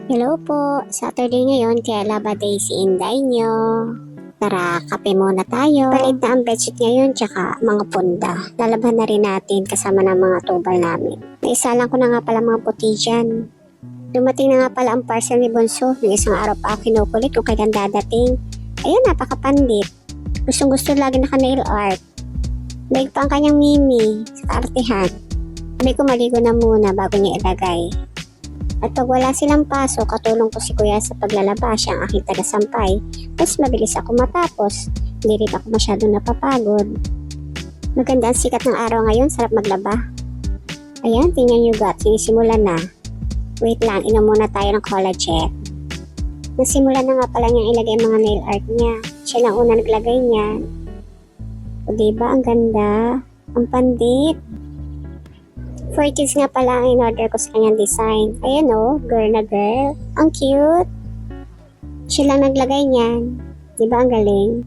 Hello po, Saturday ngayon kaya laba day si Inday nyo. Tara, kape muna tayo. Palit na ang bedsheet ngayon tsaka mga punda. Lalaban na rin natin kasama ng mga tubal namin. Naisalang ko na nga pala mga puti dyan. Dumating na nga pala ang parcel ni Bonso. Ng isang araw pa ako kinukulit kung kailan dadating. Ayun, napakapandit. Gustong gusto lagi naka-nail art. Daig pa ang kanyang mimi sa kaartihan. Sabi ko maligo na muna bago niya ilagay. At pag wala silang pasok, katulong ko si Kuya sa paglalaba, siya ang aking tagasampay. Mas mabilis ako matapos, hindi rin ako masyadong napapagod. Maganda ang sikat ng araw ngayon, sarap maglaba. Ayan, tingnan nyo gat, sinisimulan na. Wait lang, inom muna tayo ng collagen. Nasimulan na nga pala niyang ilagay mga nail art niya. Siya lang una naglagay niya. O diba, ang ganda, ang pandit. 4 kids nga pala ang in-order ko sa kanyang design. Ayan o, girl na girl. Ang cute. Siya lang naglagay niyan. Diba ang galing?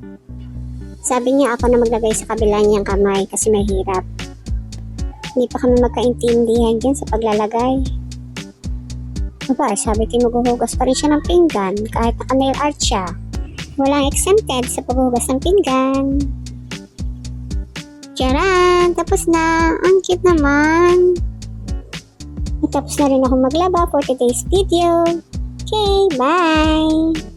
Sabi niya ako na maglagay sa kabila niyang kamay kasi mahirap. Hindi pa kami magkaintindihan dyan sa paglalagay. Aba, sabi ko maghuhugas pa rin siya ng pinggan kahit naka-nail art siya. Walang exempted sa paghuhugas ng pinggan. Tcharan! Tapos na! Ang cute naman! Tapos na rin ako maglaba for today's video. Okay, bye!